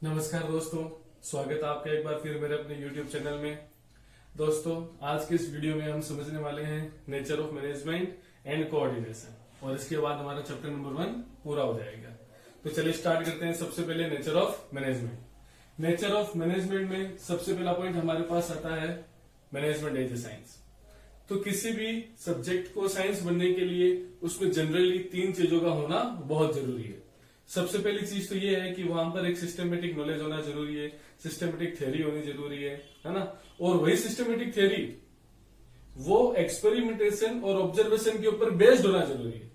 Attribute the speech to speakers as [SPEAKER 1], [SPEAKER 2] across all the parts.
[SPEAKER 1] नमस्कार दोस्तों, स्वागत है आपका एक बार फिर मेरे अपने YouTube चैनल में। दोस्तों, आज के इस वीडियो में हम समझने वाले हैं nature of management and coordination और इसके बाद हमारा चैप्टर नंबर 1 पूरा हो जाएगा। तो चलिए स्टार्ट करते हैं। सबसे पहले nature of management. Nature of management में सबसे पहला पॉइंट हमारे पास आता है मैनेजमेंट एज ए साइंस। तो किसी भी सब्जेक्ट को साइंस बनने के लिए उसमें जनरली 3 चीजों का होना बहुत जरूरी है। सबसे पहली चीज तो ये है कि वहां पर एक सिस्टमेटिक नॉलेज होना जरूरी है, सिस्टमेटिक थ्योरी होनी जरूरी है ना। और वही सिस्टमेटिक थ्योरी वो एक्सपेरिमेंटेशन और ऑब्जर्वेशन के ऊपर बेस्ड होना जरूरी है।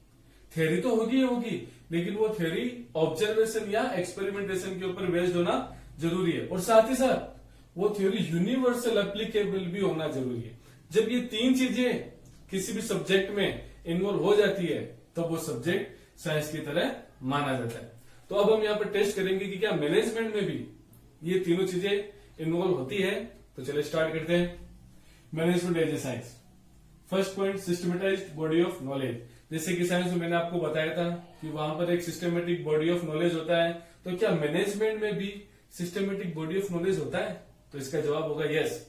[SPEAKER 1] थ्योरी तो होगी लेकिन वो थ्योरी ऑब्जर्वेशन या एक्सपेरिमेंटेशन के ऊपर बेस्ड होना जरूरी है और साथ ही साथ वो थ्योरी यूनिवर्सल एप्लीकेबल भी होना जरूरी है। जब ये 3 चीजें किसी भी सब्जेक्ट में इन्वॉल्व हो जाती है तब वो सब्जेक्ट साइंस की तरह माना जाता है। तो अब हम यहाँ पर टेस्ट करेंगे कि क्या मैनेजमेंट में भी ये तीनों चीजें इन्वॉल्व होती है। तो चलिए स्टार्ट करते हैं। Management as a science. First point, systematized body of knowledge. जैसे कि साइंस में मैंने आपको बताया था कि वहां पर एक सिस्टमेटिक बॉडी ऑफ नॉलेज होता है। तो क्या मैनेजमेंट में भी सिस्टमेटिक बॉडी ऑफ नॉलेज होता है? तो इसका जवाब होगा यस,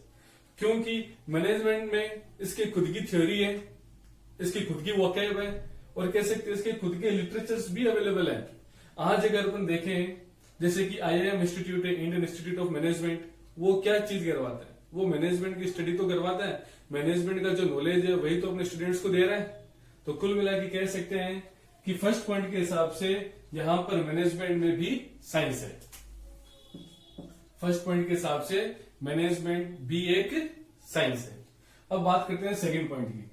[SPEAKER 1] क्योंकि मैनेजमेंट में इसकी खुद की थ्योरी है, इसकी खुद की वोकैब है और कह सकते हैं इसके खुद के लिटरेचर्स भी अवेलेबल है। आज अगर अपन देखें जैसे कि IIM इंस्टीट्यूट है, इंडियन इंस्टीट्यूट ऑफ मैनेजमेंट, वो क्या चीज करवाता है? वो मैनेजमेंट की स्टडी तो करवाता है, मैनेजमेंट का जो नॉलेज है वही तो अपने स्टूडेंट्स को दे रहा है। तो कुल मिला के कह सकते हैं कि फर्स्ट पॉइंट के हिसाब से यहां पर मैनेजमेंट में भी साइंस है। फर्स्ट पॉइंट के हिसाब से मैनेजमेंट भी एक साइंस है। अब बात करते हैं सेकंड पॉइंट की।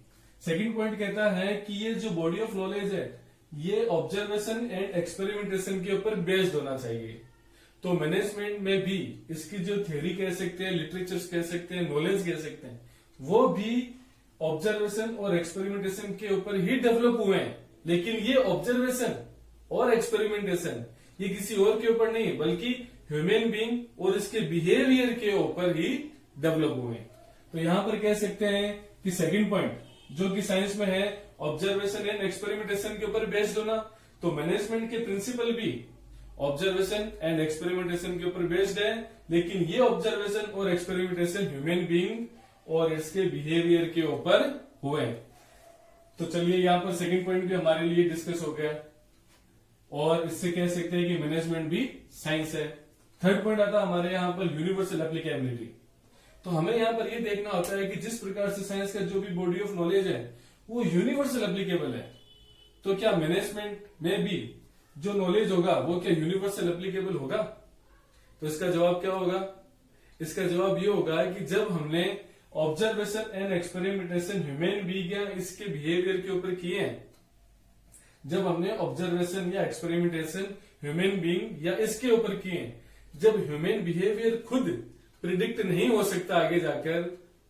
[SPEAKER 1] सेकंड पॉइंट कहता है कि ये जो बॉडी ऑफ नॉलेज है ये ऑब्जर्वेशन एंड एक्सपेरिमेंटेशन के ऊपर बेस्ड होना चाहिए। तो मैनेजमेंट में भी इसकी जो थ्योरी कह सकते हैं, लिटरेचर्स कह सकते हैं, नॉलेज कह सकते हैं, वो भी ऑब्जर्वेशन और एक्सपेरिमेंटेशन के ऊपर ही डेवलप हुए हैं। लेकिन ये ऑब्जर्वेशन और एक्सपेरिमेंटेशन ये किसी और के ऊपर नहीं बल्कि ह्यूमन बीइंग और इसके बिहेवियर के ऊपर ही डेवलप हुए हैं। तो यहां पर कह सकते हैं कि सेकंड पॉइंट जो कि साइंस में है ऑब्जर्वेशन एंड एक्सपेरिमेंटेशन के ऊपर बेस्ड होना, तो मैनेजमेंट के प्रिंसिपल भी ऑब्जर्वेशन एंड एक्सपेरिमेंटेशन के ऊपर बेस्ड है। लेकिन ये ऑब्जर्वेशन और एक्सपेरिमेंटेशन ह्यूमन बीइंग और इसके बिहेवियर के ऊपर हुए। तो चलिए यहाँ पर सेकंड पॉइंट भी हमारे लिए डिस्कस हो गया और इससे कह सकते हैं कि मैनेजमेंट भी साइंस है। थर्ड पॉइंट आता है हमारे यहाँ पर यूनिवर्सल एप्लीकेबिलिटी। तो हमें यहाँ पर ये देखना होता है कि जिस प्रकार से साइंस का जो भी बॉडी ऑफ नॉलेज है वो यूनिवर्सल एप्लीकेबल है, तो क्या मैनेजमेंट में भी जो नॉलेज होगा वो क्या यूनिवर्सल एप्लीकेबल होगा? तो इसका जवाब क्या होगा? इसका जवाब ये होगा कि जब हमने observation and experimentation human being या इसके बिहेवियर के ऊपर किए हैं, जब हमने ऑब्जर्वेशन या एक्सपेरिमेंटेशन ह्यूमन बीइंग या इसके ऊपर किए हैं, जब ह्यूमन बिहेवियर खुद प्रिडिक्ट नहीं हो सकता आगे जाकर,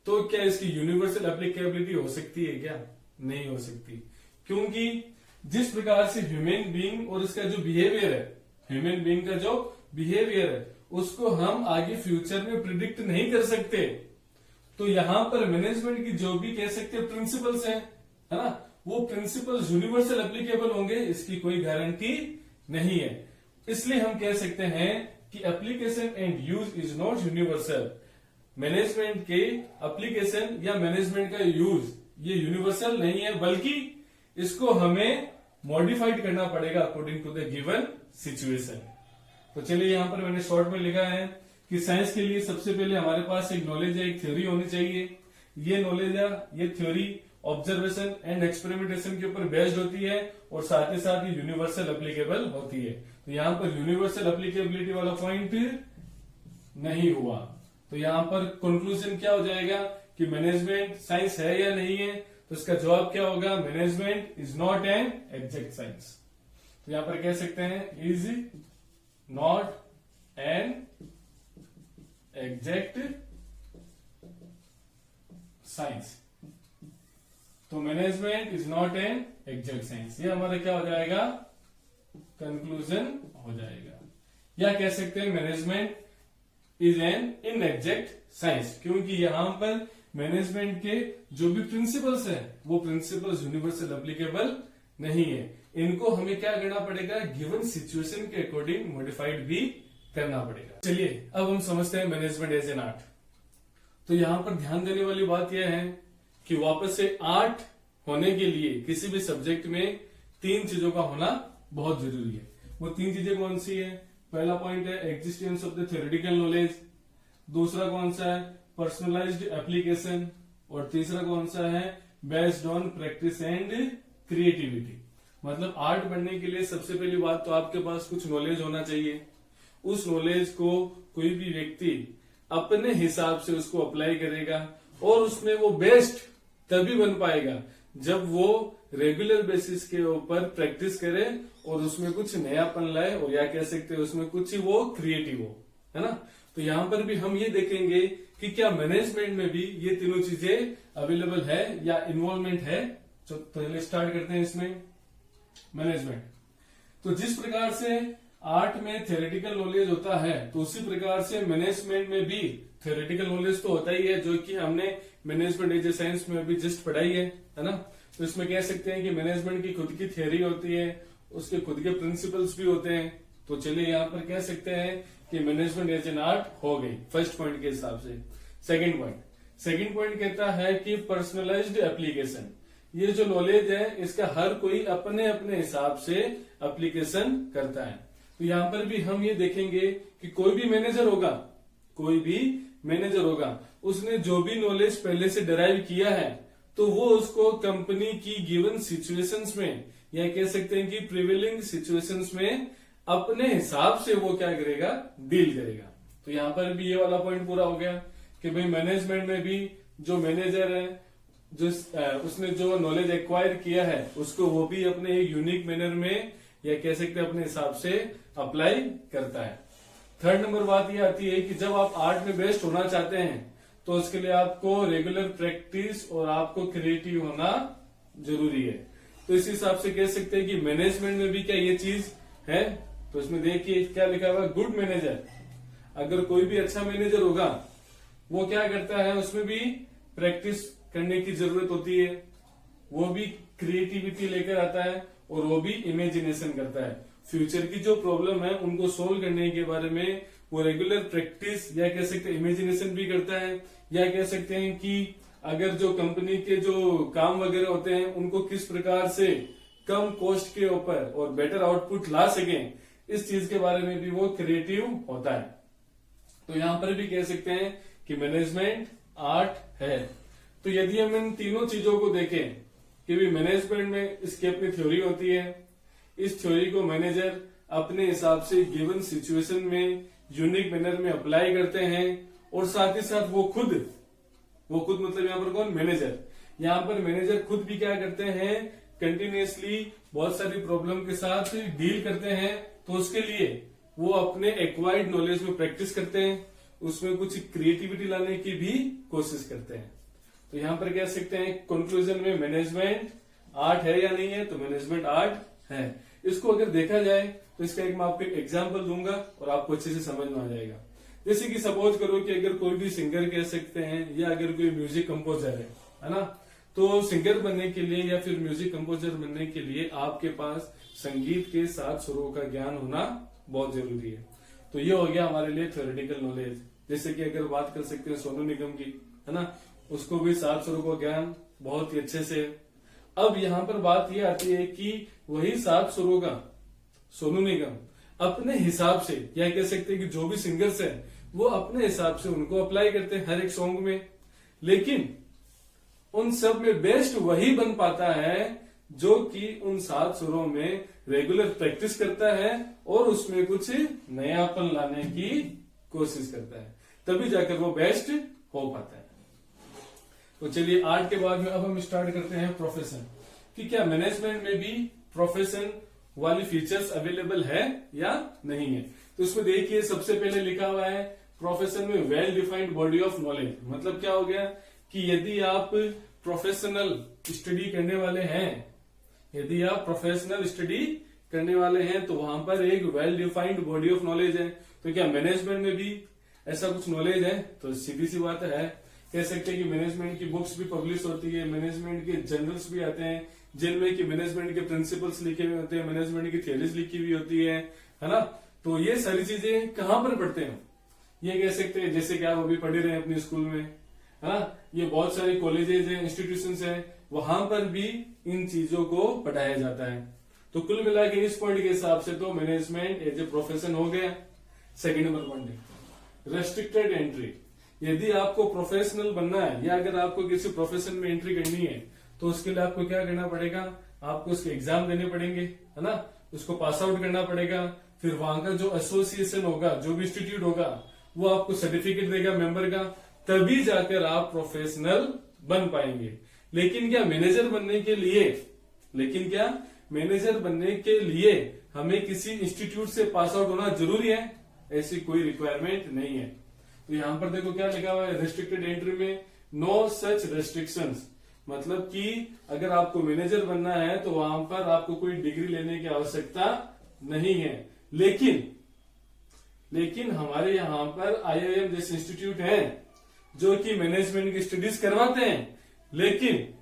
[SPEAKER 1] तो क्या इसकी यूनिवर्सल एप्लीकेबिलिटी हो सकती है? क्या नहीं हो सकती, क्योंकि जिस प्रकार से ह्यूमन बीइंग और इसका जो बिहेवियर है, ह्यूमन बीइंग का जो बिहेवियर है उसको हम आगे फ्यूचर में प्रिडिक्ट नहीं कर सकते। तो यहां पर मैनेजमेंट की जो भी कह सकते हैं प्रिंसिपल्स है ना, वो प्रिंसिपल्स यूनिवर्सल एप्लीकेबल होंगे इसकी कोई गारंटी नहीं है। इसलिए हम कह सकते हैं कि application and use is not universal. Management के एप्लीकेशन या मैनेजमेंट का यूज ये यूनिवर्सल नहीं है, बल्कि इसको हमें मॉडिफाइड करना पड़ेगा according to the given situation. तो चलिए यहां पर मैंने शॉर्ट में लिखा है कि साइंस के लिए सबसे पहले हमारे पास एक नॉलेज है, एक थ्योरी होनी चाहिए। ये नॉलेज या ये थ्योरी ऑब्जर्वेशन एंड एक्सपेरिमेंटेशन के ऊपर बेस्ड होती है और साथ ही साथ ये यूनिवर्सल एप्लीकेबल होती है। तो यहां पर यूनिवर्सल एप्लीकेबिलिटी वाला पॉइंट नहीं हुआ। तो यहां पर कंक्लूजन क्या हो जाएगा कि मैनेजमेंट साइंस है या नहीं है? तो इसका जवाब क्या होगा? Management is not an exact science. तो यहां पर कह सकते हैं is not an exact science. तो management is not an exact science, ये हमारा क्या हो जाएगा? कंक्लूजन हो जाएगा। या कह सकते हैं मैनेजमेंट इज एन इनएग्जैक्ट साइंस, क्योंकि यहां पर मैनेजमेंट के जो भी प्रिंसिपल्स हैं वो प्रिंसिपल्स यूनिवर्सल एप्लीकेबल नहीं है। इनको हमें क्या करना पड़ेगा? गिवन सिचुएशन के अकॉर्डिंग मॉडिफाइड भी करना पड़ेगा। चलिए अब हम समझते हैं मैनेजमेंट एज एन आर्ट। तो यहाँ पर ध्यान देने वाली बात यह है कि वापस से आर्ट होने के लिए किसी भी सब्जेक्ट में 3 चीजों का होना बहुत जरूरी है। वो 3 चीजें कौन सी है? पहला पॉइंट है existence of the theoretical knowledge, दूसरा कौन सा है पर्सनलाइज्ड एप्लीकेशन, और तीसरा कौन सा है based on practice and creativity. मतलब आर्ट बनने के लिए सबसे पहली बात तो आपके पास कुछ नॉलेज होना चाहिए। उस नॉलेज को कोई भी व्यक्ति अपने हिसाब से उसको अप्लाई करेगा और उसमें वो बेस्ट तभी बन पाएगा जब वो रेगुलर बेसिस के ऊपर प्रैक्टिस करे और उसमें कुछ नयापन लाए, और या कह सकते हैं उसमें कुछ वो क्रिएटिव हो, है ना। तो यहाँ पर भी हम ये देखेंगे कि क्या मैनेजमेंट में भी ये तीनों चीजें अवेलेबल है या इन्वॉल्वमेंट है। तो पहले स्टार्ट करते हैं इसमें मैनेजमेंट। तो जिस प्रकार से आर्ट में थ्योरेटिकल नॉलेज होता है तो उसी प्रकार से मैनेजमेंट में भी थ्योरेटिकल नॉलेज तो होता ही है, जो कि हमने मैनेजमेंट एज ए साइंस में भी जस्ट पढ़ाई है ना। तो इसमें कह सकते हैं कि मैनेजमेंट की खुद की थ्योरी होती है, उसके खुद के प्रिंसिपल्स भी होते हैं। तो चलिए यहाँ पर कह सकते हैं कि मैनेजमेंट एज एन आर्ट हो गई फर्स्ट पॉइंट के हिसाब से। सेकंड पॉइंट कहता है कि पर्सनलाइज्ड एप्लीकेशन। ये जो नॉलेज है इसका हर कोई अपने अपने हिसाब से एप्लीकेशन करता है। तो यहाँ पर भी हम ये देखेंगे कि कोई भी मैनेजर होगा उसने जो भी नॉलेज पहले से डिराइव किया है तो वो उसको कंपनी की गिवन सिचुएशंस में, या कह सकते हैं कि प्रिवेलिंग सिचुएशंस में अपने हिसाब से वो क्या करेगा, डील करेगा। तो यहाँ पर भी ये वाला पॉइंट पूरा हो गया कि भाई मैनेजमेंट में भी जो मैनेजर है जो उसने जो नॉलेज एक्वायर किया है उसको वो भी अपने एक यूनिक मैनर में, या कह सकते हैं अपने हिसाब से अप्लाई करता है। थर्ड नंबर बात ये आती है कि जब आप आर्ट में बेस्ट होना चाहते हैं तो उसके लिए आपको रेगुलर प्रैक्टिस और आपको क्रिएटिव होना जरूरी है। तो इस हिसाब से कह सकते हैं कि मैनेजमेंट में भी क्या ये चीज है। तो इसमें देखिए क्या लिखा हुआ, गुड मैनेजर। अगर कोई भी अच्छा मैनेजर होगा वो क्या करता है, उसमें भी प्रैक्टिस करने की जरूरत होती है, वो भी क्रिएटिविटी लेकर आता है और वो भी इमेजिनेशन करता है। फ्यूचर की जो प्रॉब्लम है उनको सोल्व करने के बारे में वो रेगुलर प्रैक्टिस या कह सकते हैं इमेजिनेशन भी करता है, या कह सकते हैं कि अगर जो कंपनी के जो काम वगैरह होते हैं उनको किस प्रकार से कम कॉस्ट के ऊपर और बेटर आउटपुट ला सकें, इस चीज के बारे में भी वो क्रिएटिव होता है। तो यहां पर भी कह सकते हैं कि मैनेजमेंट आर्ट है। तो यदि हम इन तीनों चीजों को देखें कि भी मैनेजमेंट में इसकी अपनी थ्योरी होती है, इस थ्योरी को मैनेजर अपने हिसाब से गिवन सिचुएशन में यूनिक मैनर में अप्लाई करते हैं, और साथ ही साथ वो खुद मतलब यहाँ पर कौन, मैनेजर। यहाँ पर मैनेजर खुद भी क्या करते हैं, कंटिन्यूअसली बहुत सारी प्रॉब्लम के साथ डील करते हैं। तो उसके लिए वो अपने एक्वायर्ड नॉलेज में प्रैक्टिस करते हैं, उसमें कुछ क्रिएटिविटी लाने की भी कोशिश करते हैं। तो यहाँ पर कह सकते हैं कंक्लूजन में मैनेजमेंट आर्ट है या नहीं है, तो मैनेजमेंट आर्ट है। इसको अगर देखा जाए तो इसका एक मैं आपको एग्जाम्पल दूंगा और आपको अच्छे से समझ में आ जाएगा। जैसे कि सपोज करो कि अगर कोई भी सिंगर कह सकते हैं या अगर कोई म्यूजिक कंपोजर है ना, तो सिंगर बनने के लिए या फिर म्यूजिक कंपोजर बनने के लिए आपके पास संगीत के 7 सुरों का ज्ञान होना बहुत जरूरी है। तो ये हो गया हमारे लिए थ्योरेटिकल नॉलेज। जैसे कि अगर बात कर सकते हैं सोनू निगम की, है ना, उसको भी 7 सुरों का ज्ञान बहुत ही अच्छे से। अब यहाँ पर बात ये आती है कि वही 7 सुरों का सोनू निगम अपने हिसाब से, या कह सकते हैं कि जो भी सिंगर्स हैं वो अपने हिसाब से उनको अप्लाई करते हैं हर एक सॉन्ग में, लेकिन उन सब में बेस्ट वही बन पाता है जो कि उन 7 सुरों में रेगुलर प्रैक्टिस करता है और उसमें कुछ नयापन लाने की कोशिश करता है, तभी जाकर वो बेस्ट हो पाता है। तो चलिए आर्ट के बाद में अब हम स्टार्ट करते हैं प्रोफेशन, कि क्या मैनेजमेंट में भी प्रोफेशन वाली फीचर्स अवेलेबल है या नहीं है। तो इसमें देखिए सबसे पहले लिखा हुआ है प्रोफेशन में well defined body of knowledge. मतलब क्या हो गया कि यदि आप प्रोफेशनल स्टडी करने वाले हैं, तो वहां पर एक well defined body of knowledge है। तो क्या मैनेजमेंट में भी ऐसा कुछ नॉलेज है? तो सीधी सी बात है, कह सकते हैं कि मैनेजमेंट की बुक्स भी पब्लिश होती है, मैनेजमेंट के जर्नल्स भी आते हैं जिनमें कि मैनेजमेंट के प्रिंसिपल्स लिखे हुए होते हैं, मैनेजमेंट की थियरीज लिखी हुई होती है ना। तो ये सारी चीजें कहाँ पर पढ़ते हैं, ये कह सकते हैं जैसे कि आप अभी पढ़ रहे हैं अपने स्कूल में, है ना, ये बहुत सारे कॉलेजेस हैं, इंस्टीट्यूशंस हैं, वहां पर भी इन चीजों को पढ़ाया जाता है। तो कुल मिला के इस पॉइंट के हिसाब से तो मैनेजमेंट एज ए प्रोफेशन हो गया। Second number point, restricted entry. यदि आपको प्रोफेशनल बनना है या अगर आपको किसी प्रोफेशन में एंट्री करनी है तो उसके लिए आपको क्या करना पड़ेगा, आपको उसके एग्जाम देने पड़ेंगे, है ना, उसको पास आउट करना पड़ेगा। फिर वहां का जो एसोसिएशन होगा, जो भी इंस्टीट्यूट होगा, वो आपको सर्टिफिकेट देगा मेंबर का, तभी जाकर आप प्रोफेशनल बन पाएंगे। लेकिन क्या मैनेजर बनने के लिए हमें किसी इंस्टीट्यूट से पास आउट होना जरूरी है? ऐसी कोई रिक्वायरमेंट नहीं है। तो यहां पर देखो क्या लिखा हुआ है, रेस्ट्रिक्टेड एंट्री में नो सच रेस्ट्रिक्शंस, मतलब कि अगर आपको मैनेजर बनना है तो वहां पर आपको कोई डिग्री लेने की आवश्यकता नहीं है। लेकिन हमारे यहाँ पर आईआईएम जैसे इंस्टीट्यूट हैं जो कि मैनेजमेंट की स्टडीज करवाते हैं। लेकिन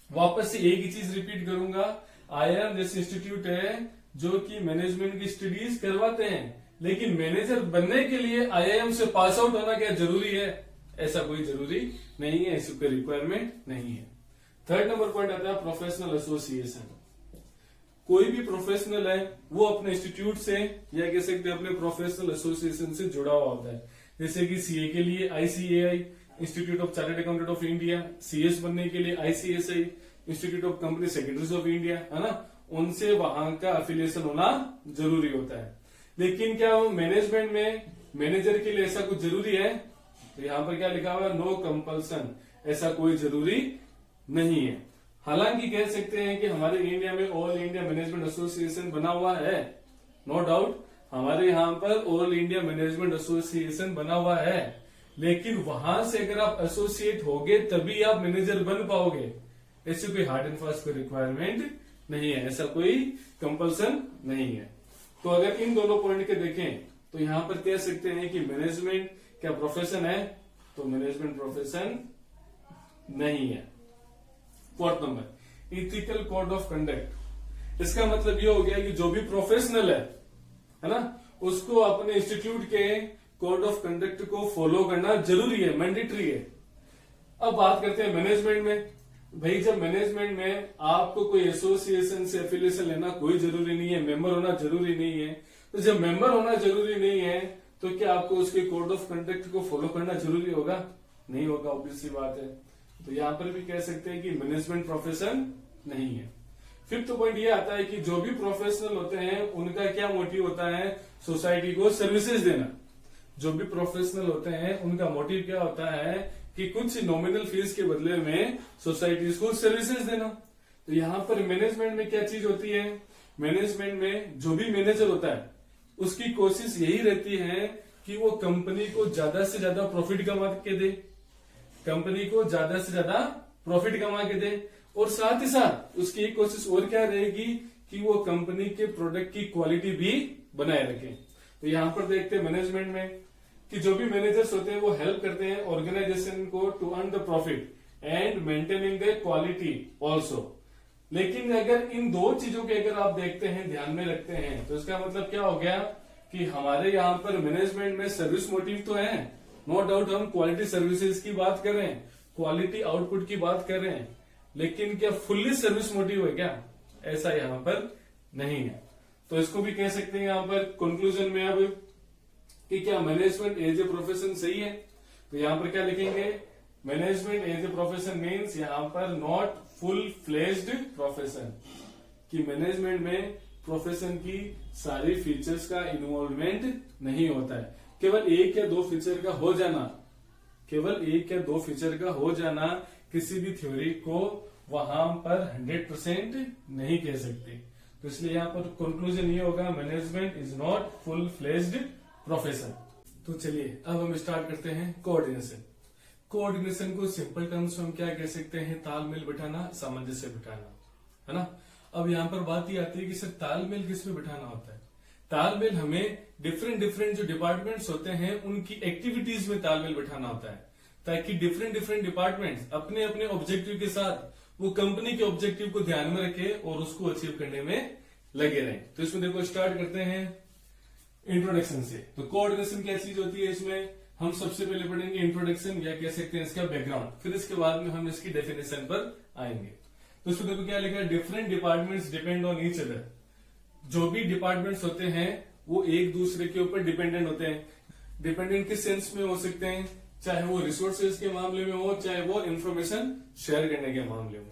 [SPEAKER 1] वापस से एक ही चीज रिपीट करूंगा, आईआईएम जैसे इंस्टीट्यूट है जो कि मैनेजमेंट की स्टडीज करवाते हैं, लेकिन मैनेजर बनने के लिए आईआईएम से पास आउट होना क्या जरूरी है? ऐसा कोई जरूरी नहीं है, ऐसी कोई रिक्वायरमेंट नहीं है। थर्ड नंबर पॉइंट आता है प्रोफेशनल एसोसिएशन। कोई भी प्रोफेशनल है वो अपने इंस्टीट्यूट से या कह सकते हैं अपने प्रोफेशनल एसोसिएशन से जुड़ा हुआ होता है। जैसे कि सीए के लिए ICAI, institute of chartered accountant of India, CS बनने के लिए ICSI, institute of company secretaries of India, है ना, उनसे वहां का एफिलिएशन होना जरूरी होता है। लेकिन क्या मैनेजमेंट में मैनेजर के लिए ऐसा कुछ जरूरी है? तो यहां पर क्या लिखा हुआ है, नो कंपल्सन, ऐसा कोई जरूरी नहीं है। हालांकि कह सकते हैं कि हमारे इंडिया में ऑल इंडिया मैनेजमेंट एसोसिएशन बना हुआ है, नो डाउट हमारे यहाँ पर ऑल इंडिया मैनेजमेंट एसोसिएशन बना हुआ है, लेकिन वहां से अगर आप एसोसिएट होगे तभी आप मैनेजर बन पाओगे। ऐसी कोई हार्ड एंड फास्ट कोई रिक्वायरमेंट नहीं है, ऐसा कोई कंपल्सन नहीं है। तो अगर इन दोनों पॉइंट के देखें तो यहां पर कह सकते हैं कि मैनेजमेंट क्या प्रोफेशन है? तो मैनेजमेंट प्रोफेशन नहीं है। Fourth number, ethical code of conduct. इसका मतलब ये हो गया कि जो भी प्रोफेशनल है ना, उसको अपने इंस्टीट्यूट के कोड ऑफ कंडक्ट को फॉलो करना जरूरी है, मैंडेटरी है। अब बात करते हैं मैनेजमेंट में। भाई जब मैनेजमेंट में आपको कोई एसोसिएशन से एफिलिएशन लेना कोई जरूरी नहीं है, मेंबर होना जरूरी नहीं है, तो जब मेंबर होना जरूरी नहीं है तो क्या आपको उसके कोड ऑफ कंडक्ट को फॉलो करना जरूरी होगा? नहीं होगा, ऑब्वियस सी बात है। तो यहां पर भी कह सकते हैं कि मैनेजमेंट प्रोफेशन नहीं है। फिफ्थ पॉइंट ये आता है कि जो भी प्रोफेशनल होते हैं उनका क्या मोटिव होता है? सोसाइटी को सर्विसेज देना। जो भी प्रोफेशनल होते हैं उनका मोटिव क्या होता है कि कुछ नॉमिनल फीस के बदले में सोसाइटीज को सर्विसेज देना। तो यहाँ पर मैनेजमेंट में क्या चीज होती है? मैनेजमेंट में जो भी मैनेजर होता है उसकी कोशिश यही रहती है कि वो कंपनी को ज्यादा से ज्यादा प्रॉफिट कमा के दे, कंपनी को ज्यादा से ज्यादा प्रॉफिट कमा के दे, और साथ ही साथ उसकी एक कोशिश और क्या रहेगी कि वो कंपनी के प्रोडक्ट की क्वालिटी भी बनाए रखे। तो यहाँ पर देखते हैं मैनेजमेंट में कि जो भी मैनेजर्स होते हैं वो हेल्प करते हैं ऑर्गेनाइजेशन को to earn the profit and maintaining the quality also. लेकिन अगर इन दो चीजों के अगर आप देखते हैं, ध्यान में रखते हैं, तो इसका मतलब क्या हो गया कि हमारे यहाँ पर मैनेजमेंट में सर्विस मोटिव तो है, नो डाउट हम क्वालिटी सर्विसेज की बात कर रहे हैं, क्वालिटी आउटपुट की बात कर रहे हैं, लेकिन क्या फुल्ली सर्विस मोटिव है क्या? ऐसा यहाँ पर नहीं है। तो इसको भी कह सकते हैं यहाँ पर कंक्लूजन में अब कि क्या मैनेजमेंट एज ए प्रोफेशन सही है? तो यहाँ पर क्या लिखेंगे? Management as a profession means यहाँ पर नॉट फुल फ्लेज्ड प्रोफेशन, कि मैनेजमेंट में प्रोफेशन की सारी फीचर्स का इन्वॉल्वमेंट नहीं होता है। केवल एक या दो फीचर का हो जाना, केवल एक या दो फीचर का हो जाना किसी भी थ्योरी को वहां पर 100% नहीं कह सकते। तो इसलिए यहाँ पर कंक्लूजन ये होगा, management is not full fledged profession. तो चलिए अब हम स्टार्ट करते हैं कोऑर्डिनेशन। कोऑर्डिनेशन को सिंपल टर्म्स में हम क्या कह सकते हैं? तालमेल बिठाना, सामंजस्य बिठाना, है ना। अब यहाँ पर बात ये आती है कि सर तालमेल किस में बिठाना होता है? तालमेल हमें डिफरेंट जो डिपार्टमेंट्स होते हैं उनकी एक्टिविटीज में तालमेल बिठाना होता है, ताकि डिफरेंट डिपार्टमेंट्स अपने अपने ऑब्जेक्टिव के साथ वो कंपनी के ऑब्जेक्टिव को ध्यान में रखे और उसको अचीव करने में लगे रहें। तो इसमें देखो स्टार्ट करते हैं इंट्रोडक्शन से। तो कोऑर्डिनेशन क्या चीज होती है, इसमें हम सबसे पहले पढ़ेंगे इंट्रोडक्शन या कह सकते हैं इसका बैकग्राउंड, फिर इसके बाद में हम इसकी डेफिनेशन पर आएंगे। तो इसमें देखो क्या लिखा है, different departments depend on each other. जो भी डिपार्टमेंट्स होते हैं वो एक दूसरे के ऊपर डिपेंडेंट होते हैं। डिपेंडेंट किस सेंस में हो सकते हैं, चाहे वो रिसोर्सेज के मामले में हो, चाहे वो इंफॉर्मेशन शेयर करने के मामले में।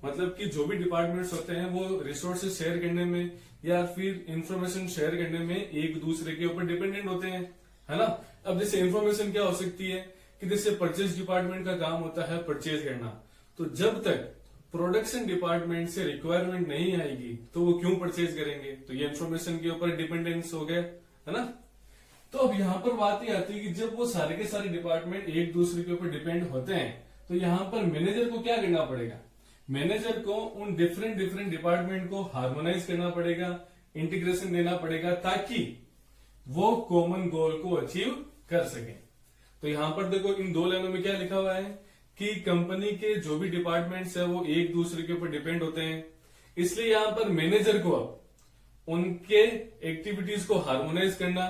[SPEAKER 1] मतलब कि जो भी डिपार्टमेंट्स होते हैं वो रिसोर्सेज शेयर करने में या फिर इंफॉर्मेशन शेयर करने में एक दूसरे के ऊपर डिपेंडेंट होते हैं, है ना। अब जैसे इंफॉर्मेशन क्या हो सकती है कि जैसे परचेज डिपार्टमेंट का काम होता है परचेज करना, तो जब तक प्रोडक्शन डिपार्टमेंट से रिक्वायरमेंट नहीं आएगी तो वो क्यों परचेज करेंगे, तो ये इंफॉर्मेशन के ऊपर डिपेंडेंस हो गया, है ना। तो अब यहाँ पर बात ये आती है कि जब वो सारे के सारे डिपार्टमेंट एक दूसरे के ऊपर डिपेंड होते हैं तो यहाँ पर मैनेजर को क्या करना पड़ेगा, मैनेजर को उन डिफरेंट डिपार्टमेंट को हार्मोनाइज करना पड़ेगा, इंटीग्रेशन देना पड़ेगा, ताकि वो कॉमन गोल को अचीव कर सके। तो यहां पर देखो इन दो लाइनों में क्या लिखा हुआ है कि कंपनी के जो भी डिपार्टमेंट्स है वो एक दूसरे के ऊपर डिपेंड होते हैं, इसलिए यहां पर मैनेजर को उनके एक्टिविटीज को हार्मोनाइज करना,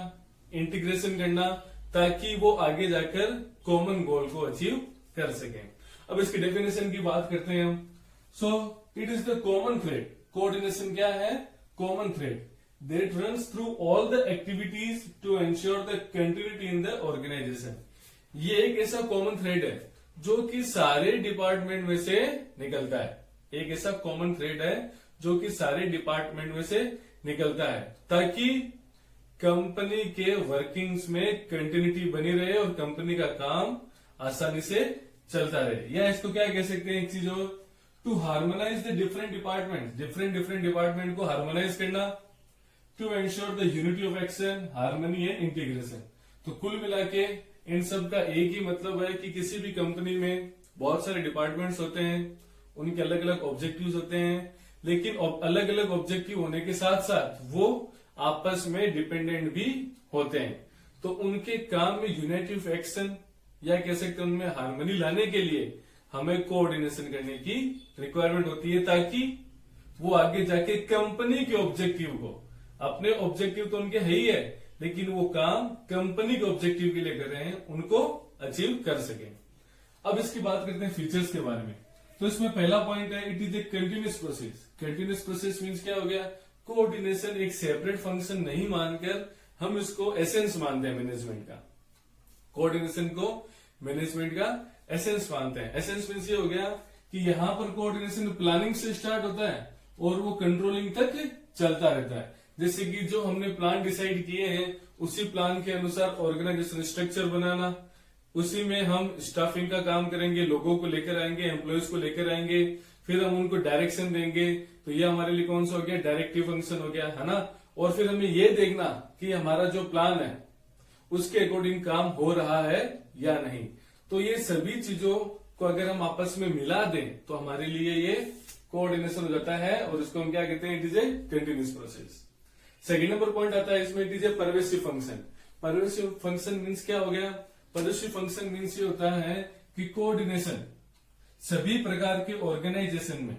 [SPEAKER 1] इंटीग्रेशन करना, ताकि वो आगे जाकर कॉमन गोल को अचीव कर सके। अब इसकी डेफिनेशन की बात करते हैं हम। So it is the common thread. Coordination क्या है, common thread that runs through all the activities to ensure the continuity in the organization. ये एक ऐसा कॉमन थ्रेड है जो कि सारे डिपार्टमेंट में से निकलता है। एक ऐसा कॉमन थ्रेड है जो कि सारे डिपार्टमेंट में से निकलता है, ताकि कंपनी के वर्किंग्स में कंटिन्यूटी बनी रहे और कंपनी का काम आसानी से चलता रहे। या इसको क्या कह सकते हैं, एक चीज और, to harmonize the different department को हार्मोनाइज करना, to ensure the unity of action, harmony and integration. तो कुल मिला के इन सब का एक ही मतलब है कि किसी भी कंपनी में बहुत सारे डिपार्टमेंट्स होते हैं, उनके अलग अलग ऑब्जेक्टिव्स होते हैं, लेकिन अलग अलग ऑब्जेक्टिव होने के साथ साथ वो आपस में डिपेंडेंट भी होते हैं। तो उनके काम में यूनिटी ऑफ एक्शन या कह सकते हैं उनमें हार्मनी लाने के लिए हमें कोऑर्डिनेशन करने की रिक्वायरमेंट होती है, ताकि वो आगे जाके कंपनी के ऑब्जेक्टिव को, अपने ऑब्जेक्टिव तो उनके है ही है, लेकिन वो काम कंपनी के ऑब्जेक्टिव के लिए कर रहे हैं, उनको अचीव कर सके। अब इसकी बात करते हैं फीचर्स के बारे में। तो इसमें पहला पॉइंट है, it is a continuous process. Continuous process means क्या हो गया, कोऑर्डिनेशन एक सेपरेट फंक्शन नहीं मानकर हम इसको एसेंस मानते हैं मैनेजमेंट का। कोऑर्डिनेशन को मैनेजमेंट का एसेंस मानते हैं। एसेंस मीन्स ये हो गया कि यहाँ पर कोऑर्डिनेशन प्लानिंग से स्टार्ट होता है और वो कंट्रोलिंग तक चलता रहता है। जैसे कि जो हमने प्लान डिसाइड किए हैं उसी प्लान के अनुसार ऑर्गेनाइजेशन स्ट्रक्चर बनाना, उसी में हम स्टाफिंग का काम करेंगे, लोगों को लेकर आएंगे, एम्प्लॉयज को लेकर आएंगे, फिर हम उनको डायरेक्शन देंगे। तो ये हमारे लिए कौन सा हो गया, डायरेक्टिव फंक्शन हो गया, है ना। और फिर हमें ये देखना कि हमारा जो प्लान है उसके अकॉर्डिंग काम हो रहा है या नहीं। तो ये सभी चीजों को अगर हम आपस में मिला दें तो हमारे लिए ये कोऑर्डिनेशन हो जाता है, और इसको हम क्या कहते हैं, it is a continuous process. Second number point आता है इसमें, it is a pervasive function. Pervasive function means क्या हो गया, परवेसिव फंक्शन मीन्स ये होता है कि कोऑर्डिनेशन सभी प्रकार के ऑर्गेनाइजेशन में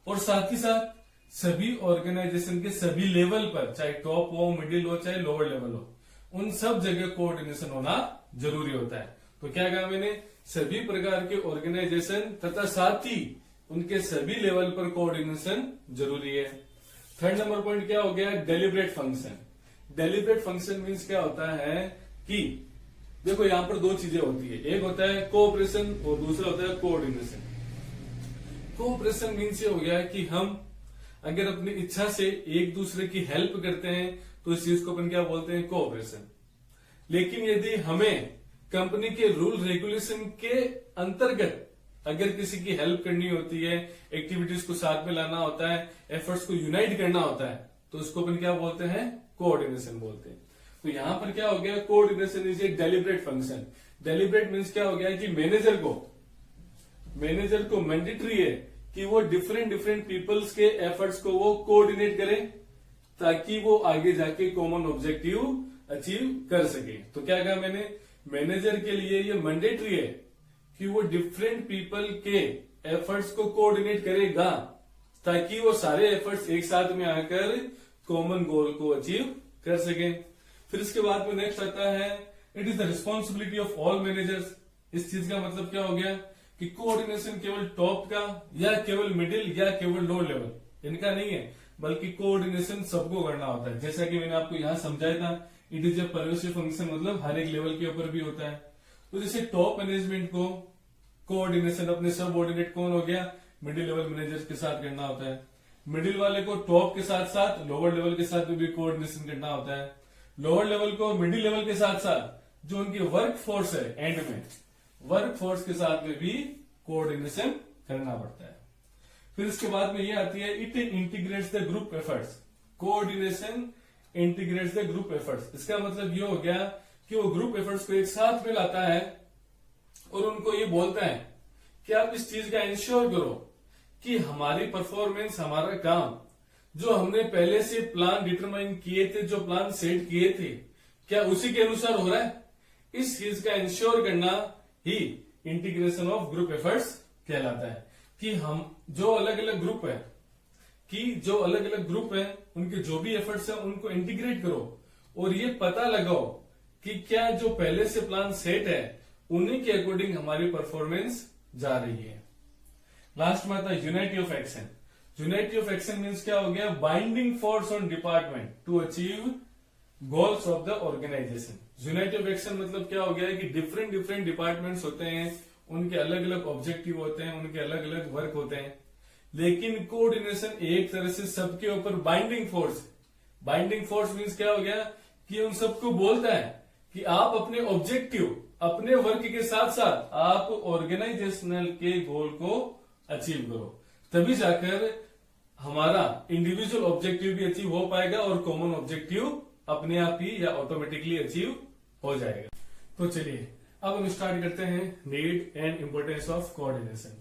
[SPEAKER 1] और साथ ही साथ सभी ऑर्गेनाइजेशन के सभी लेवल पर, चाहे टॉप हो, मिडिल हो, चाहे लोअर लेवल हो, उन सब जगह कोऑर्डिनेशन होना जरूरी होता है। तो क्या कहा मैंने, सभी प्रकार के ऑर्गेनाइजेशन तथा साथ ही उनके सभी लेवल पर कोऑर्डिनेशन जरूरी है। थर्ड नंबर पॉइंट क्या हो गया, deliberate function. Deliberate function means क्या होता है कि देखो यहां पर दो चीजें होती है, एक होता है कोऑपरेशन और दूसरा होता है कोऑर्डिनेशन। कोऑपरेशन मीन्स ये हो गया कि हम अगर अपनी इच्छा से एक दूसरे की हेल्प करते हैं तो इस चीज को अपन क्या बोलते हैं, कोऑपरेशन। लेकिन यदि हमें कंपनी के रूल रेगुलेशन के अंतर्गत अगर किसी की हेल्प करनी होती है, एक्टिविटीज को साथ में लाना होता है, एफर्ट्स को यूनाइट करना होता है, तो उसको अपन क्या बोलते हैं, कोऑर्डिनेशन बोलते हैं। तो यहां पर क्या हो गया, coordination is a deliberate function. Deliberate means क्या हो गया कि मैनेजर को मैंडेटरी है कि वो डिफरेंट पीपल्स के एफर्ट्स को वो कोऑर्डिनेट करे, ताकि वो आगे जाके कॉमन ऑब्जेक्टिव अचीव कर सके। तो क्या कहा मैंने, मैनेजर के लिए ये मैंडेटरी है कि वो डिफरेंट पीपल के एफर्ट्स को कोऑर्डिनेट करेगा, ताकि वो सारे एफर्ट्स एक साथ में आकर कॉमन गोल को अचीव कर सके। फिर इसके बाद में नेक्स्ट आता है it is the responsibility of all managers. इस चीज का मतलब क्या हो गया कि कोऑर्डिनेशन केवल टॉप का या केवल मिडिल या केवल लो लेवल इनका नहीं है, बल्कि कोऑर्डिनेशन सबको करना होता है। जैसा कि मैंने आपको यहाँ समझाया था, it is a pervasive function, मतलब हर एक लेवल के ऊपर भी होता है। तो जैसे टॉप मैनेजमेंट को कोऑर्डिनेशन अपने सबऑर्डिनेट कौन हो गया, मिडिल लेवल मैनेजर्स के साथ करना होता है। मिडिल वाले को टॉप के साथ साथ लोअर लेवल के साथ भी कोऑर्डिनेशन करना होता है। लोअर लेवल को मिडिल लेवल के साथ साथ जो उनकी वर्क फोर्स है एंड में, वर्क फोर्स के साथ में भी कोऑर्डिनेशन करना पड़ता है। फिर इसके बाद में ये आती है it integrates the group efforts. Coordination integrates the group efforts. इसका मतलब ये हो गया कि वो ग्रुप एफर्ट्स को एक साथ में लाता है और उनको ये बोलता है कि आप इस चीज का इंश्योर करो कि हमारी परफॉर्मेंस, हमारा काम जो हमने पहले से प्लान डिटरमाइन किए थे, जो प्लान सेट किए थे, क्या उसी के अनुसार हो रहा है। इस चीज का इंश्योर करना ही इंटीग्रेशन ऑफ ग्रुप एफर्ट्स कहलाता है। कि हम जो अलग अलग ग्रुप है उनके जो भी एफर्ट्स है उनको इंटीग्रेट करो और ये पता लगाओ कि क्या जो पहले से प्लान सेट है उन्हीं के अकॉर्डिंग हमारी परफॉर्मेंस जा रही है। लास्ट में आता है unity of action. Unity of action means क्या हो गया, binding force on department to achieve goals of the organization. Unity of action मतलब क्या हो गया कि डिफरेंट डिफरेंट डिपार्टमेंट्स होते हैं, उनके अलग अलग ऑब्जेक्टिव होते हैं, उनके अलग अलग वर्क होते हैं, लेकिन कोऑर्डिनेशन एक तरह से सबके ऊपर binding force. Binding force means क्या हो गया कि उन सबको बोलता है कि आप अपने ऑब्जेक्टिव, अपने वर्क के साथ साथ आप ऑर्गेनाइजेशनल के गोल को अचीव करो, तभी जाकर हमारा इंडिविजुअल ऑब्जेक्टिव भी अचीव हो पाएगा और कॉमन ऑब्जेक्टिव अपने आप ही या ऑटोमेटिकली अचीव हो जाएगा। तो चलिए अब हम स्टार्ट करते हैं need and importance of coordination.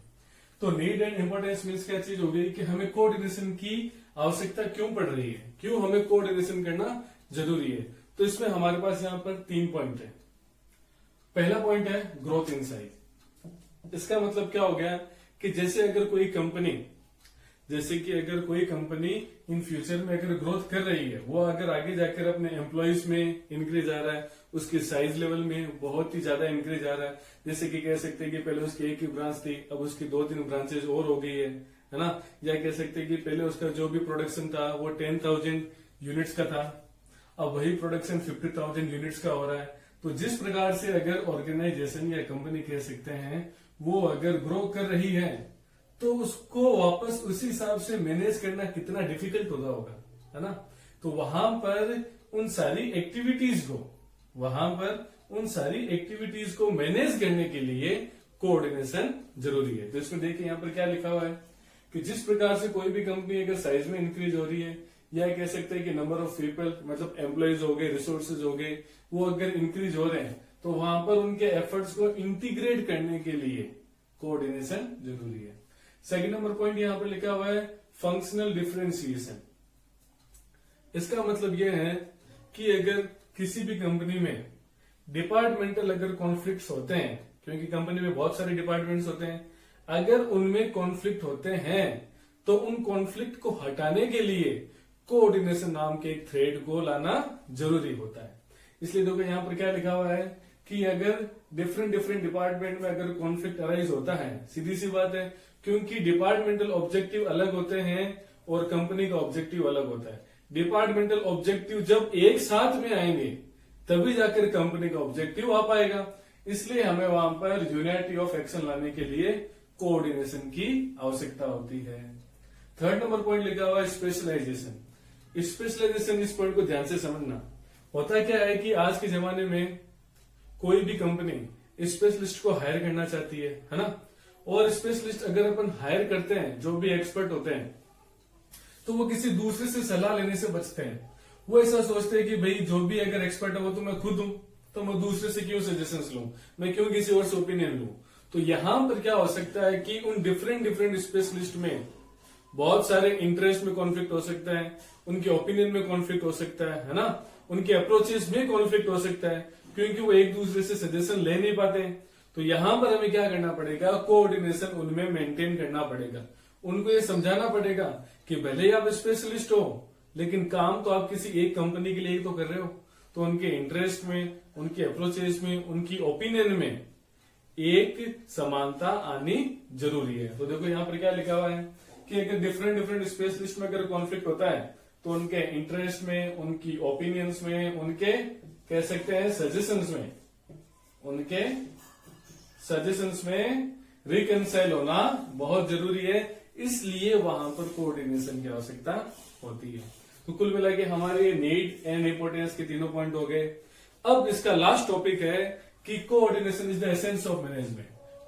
[SPEAKER 1] तो नीड एंड इंपॉर्टेंस मीन्स क्या चीज हो गई कि हमें कोऑर्डिनेशन की आवश्यकता क्यों पड़ रही है, क्यों हमें कोऑर्डिनेशन करना जरूरी है। तो इसमें हमारे पास यहाँ पर 3 पॉइंट है। पहला पॉइंट है ग्रोथ इनसाइड। इसका मतलब क्या हो गया कि जैसे अगर कोई कंपनी इन फ्यूचर में अगर ग्रोथ कर रही है, वो अगर आगे जाकर अपने एम्प्लॉयज में इंक्रीज आ रहा है, उसकी साइज लेवल में बहुत ही ज्यादा इंक्रीज आ रहा है, जैसे कि कह सकते हैं कि पहले उसकी एक ही ब्रांच थी, अब उसकी 2-3 ब्रांचेस और हो गई है ना। या कह सकते हैं कि पहले उसका जो भी प्रोडक्शन था वो 10,000 यूनिट्स का था, अब वही प्रोडक्शन 50,000 यूनिट्स का हो रहा है। तो जिस प्रकार से अगर ऑर्गेनाइजेशन या कंपनी कह सकते हैं वो अगर ग्रो कर रही है, तो उसको वापस उसी हिसाब से मैनेज करना कितना डिफिकल्ट होता होगा, है ना। तो वहां पर उन सारी एक्टिविटीज को मैनेज करने के लिए कोऑर्डिनेशन जरूरी है। तो इसमें देखिए यहाँ पर क्या लिखा हुआ है कि जिस प्रकार से कोई भी कंपनी अगर साइज में इंक्रीज हो रही है, या कह सकते हैं कि नंबर ऑफ पीपल मतलब एम्प्लॉयज हो गए, रिसोर्सेज हो गए, वो अगर इंक्रीज हो रहे हैं, तो वहां पर उनके एफर्ट्स को इंटीग्रेट करने के लिए कोऑर्डिनेशन जरूरी है। सेकंड नंबर पॉइंट यहाँ पर लिखा हुआ है फंक्शनल डिफरेंशिएशन। इसका मतलब यह है कि अगर किसी भी कंपनी में डिपार्टमेंटल अगर कॉन्फ्लिक्ट्स होते हैं, क्योंकि कंपनी में बहुत सारे डिपार्टमेंट्स होते हैं, अगर उनमें कॉन्फ्लिक्ट होते हैं तो उन कॉन्फ्लिक्ट को हटाने के लिए कोऑर्डिनेशन नाम के एक थ्रेड को लाना जरूरी होता है। इसलिए देखो यहाँ पर क्या लिखा हुआ है कि अगर डिफरेंट डिपार्टमेंट में अगर कॉन्फ्लिक्ट अराइज होता है, सीधी सी बात है, क्योंकि डिपार्टमेंटल ऑब्जेक्टिव अलग होते हैं और कंपनी का ऑब्जेक्टिव अलग होता है। डिपार्टमेंटल ऑब्जेक्टिव जब एक साथ में आएंगे तभी जाकर कंपनी का ऑब्जेक्टिव आ पाएगा। इसलिए हमें वहां पर यूनिटी ऑफ एक्शन लाने के लिए कोऑर्डिनेशन की आवश्यकता होती है। थर्ड नंबर पॉइंट लिखा हुआ है स्पेशलाइजेशन। स्पेशलाइजेशन, इस पॉइंट को ध्यान से समझना। होता क्या है कि आज के जमाने में कोई भी कंपनी स्पेशलिस्ट को हायर करना चाहती है ना। और स्पेशलिस्ट अगर अपन हायर करते हैं, जो भी एक्सपर्ट होते हैं, तो वो किसी दूसरे से सलाह लेने से बचते हैं। वो ऐसा सोचते हैं कि भाई जो भी अगर एक्सपर्ट है वो तो मैं खुद हूं, तो मैं दूसरे से क्यों सजेशंस लूं, मैं क्यों किसी और से ओपिनियन लूं। तो यहां पर क्या हो सकता है कि उन डिफरेंट स्पेशलिस्ट में बहुत सारे इंटरेस्ट में कॉन्फ्लिक्ट हो सकता है, उनके ओपिनियन में कॉन्फ्लिक्ट हो सकता है ना, उनके अप्रोचेस में कॉन्फ्लिक्ट हो सकता है, क्योंकि वो एक दूसरे से सजेशन ले नहीं पाते। तो यहां पर हमें क्या करना पड़ेगा, कोऑर्डिनेशन उनमें मेंटेन करना पड़ेगा। उनको ये समझाना पड़ेगा कि भले ही आप स्पेशलिस्ट हो, लेकिन काम तो आप किसी एक कंपनी के लिए ही तो कर रहे हो। तो उनके इंटरेस्ट में, उनके अप्रोचेस में, उनकी ओपिनियन में एक समानता आनी जरूरी है। तो देखो यहाँ पर क्या लिखा हुआ है कि अगर डिफरेंट स्पेशलिस्ट में अगर कॉन्फ्लिक्ट होता है तो उनके इंटरेस्ट में, उनकी ओपिनियंस में, उनके कह सकते हैं सजेशंस में, उनके सजेशंस में रिकंसाइल होना बहुत जरूरी है। इसलिए वहां पर कोऑर्डिनेशन की आवश्यकता होती है। तो कुल मिला के हमारे नीड एंड इंपोर्टेंस के तीनों पॉइंट हो गए। अब इसका लास्ट टॉपिक है कि coordination is the essence of management.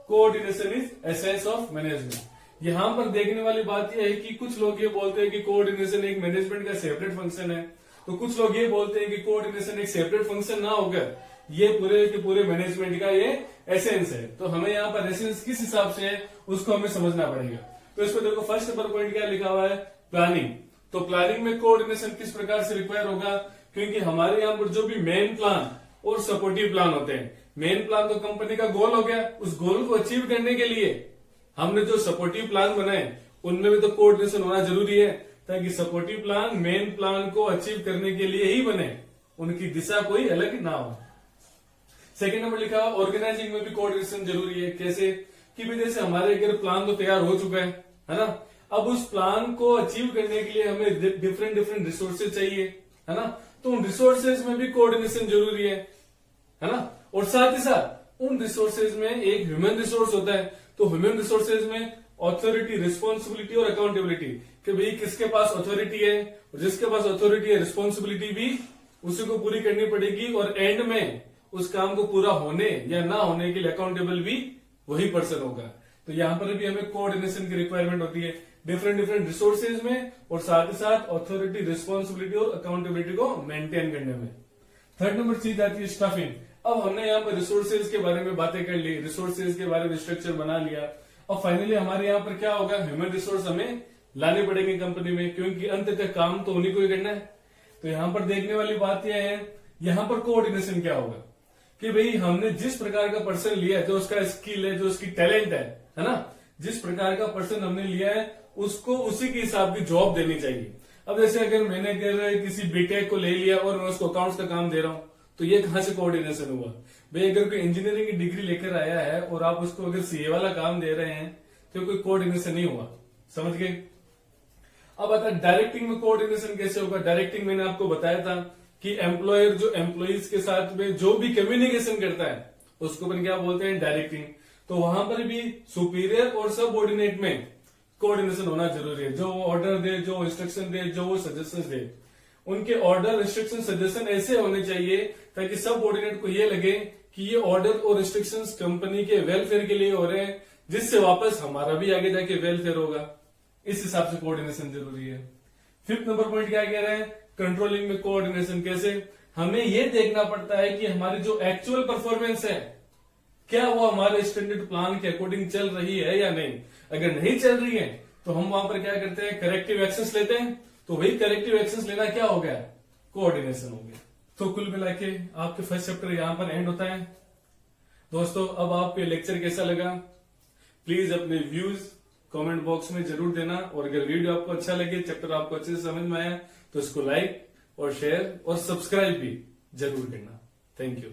[SPEAKER 1] Coordination is essence of management. यहां पर देखने वाली बात यह है कि कुछ लोग ये बोलते हैं कि कोऑर्डिनेशन एक मैनेजमेंट का सेपरेट फंक्शन है, तो कुछ लोग ये बोलते हैं कि कोऑर्डिनेशन एक सेपरेट फंक्शन ना होकर ये पूरे के पूरे मैनेजमेंट का ये एसेंस है। तो हमें यहाँ पर एसेंस किस हिसाब से है उसको हमें समझना पड़ेगा। तो इसमें देखो फर्स्ट नंबर पॉइंट क्या लिखा हुआ है, प्लानिंग। तो प्लानिंग में कोऑर्डिनेशन किस प्रकार से रिक्वायर होगा, क्योंकि हमारे यहाँ पर जो भी मेन प्लान और सपोर्टिव प्लान होते हैं, मेन प्लान तो कंपनी का गोल हो गया, उस गोल को अचीव करने के लिए हमने जो सपोर्टिव प्लान बनाए उनमें भी तो कोऑर्डिनेशन होना जरूरी है, ताकि सपोर्टिव प्लान मेन प्लान को अचीव करने के लिए ही बने, उनकी दिशा कोई अलग ना हो। सेकेंड नंबर लिखा हुआ ऑर्गेनाइजिंग में भी कोऑर्डिनेशन जरूरी है। कैसे कि भाई जैसे हमारे अगर प्लान तो तैयार हो चुका है ना, अब उस प्लान को अचीव करने के लिए हमें डिफरेंट रिसोर्सेज चाहिए, है ना, तो उन रिसोर्सेज में भी कोऑर्डिनेशन जरूरी है ना। और साथ ही साथ उन रिसोर्सेज में एक ह्यूमन रिसोर्स होता है, तो ह्यूमन रिसोर्सेज में ऑथोरिटी, रिस्पॉन्सिबिलिटी और अकाउंटेबिलिटी, कि भाई किसके पास अथॉरिटी है और जिसके पास अथॉरिटी है रिस्पॉन्सिबिलिटी भी उसी को पूरी करनी पड़ेगी, और एंड में उस काम को पूरा होने या ना होने के लिए अकाउंटेबल भी वही पर्सन होगा। तो यहां पर भी हमें कोऑर्डिनेशन की रिक्वायरमेंट होती है डिफरेंट रिसोर्सेज में, और साथ ही साथ ऑथोरिटी, रिस्पॉन्सिबिलिटी और अकाउंटेबिलिटी को मेंटेन करने में। थर्ड नंबर चीज आती है स्टाफिंग। अब हमने यहाँ पर रिसोर्सेज के बारे में बातें कर ली, रिसोर्सेज के बारे में स्ट्रक्चर बना लिया, और फाइनली हमारे यहाँ पर क्या होगा, ह्यूमन रिसोर्स हमें लाने पड़ेंगे कंपनी में, क्योंकि अंत तक काम तो उन्हीं को ही करना है। तो यहाँ पर देखने वाली बात यह है, यहाँ पर कोऑर्डिनेशन क्या होगा कि भाई हमने जिस प्रकार का पर्सन लिया है, जो उसका स्किल है, जो उसकी टैलेंट है ना, जिस प्रकार का पर्सन हमने लिया है उसको उसी के हिसाब की जॉब देनी चाहिए। अब जैसे अगर मैंने अगर किसी बीटेक को ले लिया और मैं उसको अकाउंट्स का काम दे रहा हूं, तो ये कहां से कोऑर्डिनेशन हुआ। भाई अगर कोई इंजीनियरिंग की डिग्री लेकर आया है और आप उसको अगर सीए वाला काम दे रहे हैं तो कोई कोऑर्डिनेशन नहीं हुआ, समझ गए। अब आता है डायरेक्टिंग में कोऑर्डिनेशन कैसे होगा। डायरेक्टिंग मैंने आपको बताया था कि एम्प्लॉयर जो एम्प्लॉइज के साथ में जो भी कम्युनिकेशन करता है उसको अपन क्या बोलते हैं, डायरेक्टिंग। तो वहां पर भी सुपीरियर और सबऑर्डिनेट में कोऑर्डिनेशन होना जरूरी है। जो वो ऑर्डर दे, जो इंस्ट्रक्शन दे, जो वो सजेशन दे, उनके ऑर्डर, इंस्ट्रक्शन, सजेशन ऐसे होने चाहिए ताकि सबऑर्डिनेट को ये लगे कि ये ऑर्डर और इंस्ट्रक्शंस कंपनी के वेलफेयर के लिए हो रहे हैं, जिससे वापस हमारा भी आगे जाके वेलफेयर होगा। इस हिसाब से कोऑर्डिनेशन जरूरी है। फिफ्थ नंबर पॉइंट क्या कह रहे हैं, कंट्रोलिंग में कोऑर्डिनेशन कैसे। हमें यह देखना पड़ता है कि हमारी जो एक्चुअल परफॉर्मेंस है क्या वो हमारे स्टैंडर्ड प्लान के अकॉर्डिंग चल रही है या नहीं। अगर नहीं चल रही है तो हम वहां पर क्या करते हैं, करेक्टिव एक्शंस लेते हैं। तो वही करेक्टिव एक्शंस लेना क्या हो गया, कोऑर्डिनेशन हो गया। तो कुल मिला के आपके फर्स्ट चैप्टर यहां पर एंड होता है। दोस्तों अब आपको लेक्चर कैसा लगा प्लीज अपने व्यूज कमेंट बॉक्स में जरूर देना, और अगर वीडियो आपको अच्छा लगे, चैप्टर आपको अच्छे से समझ में आया तो इसको लाइक और शेयर और सब्सक्राइब भी जरूर करना। Thank you.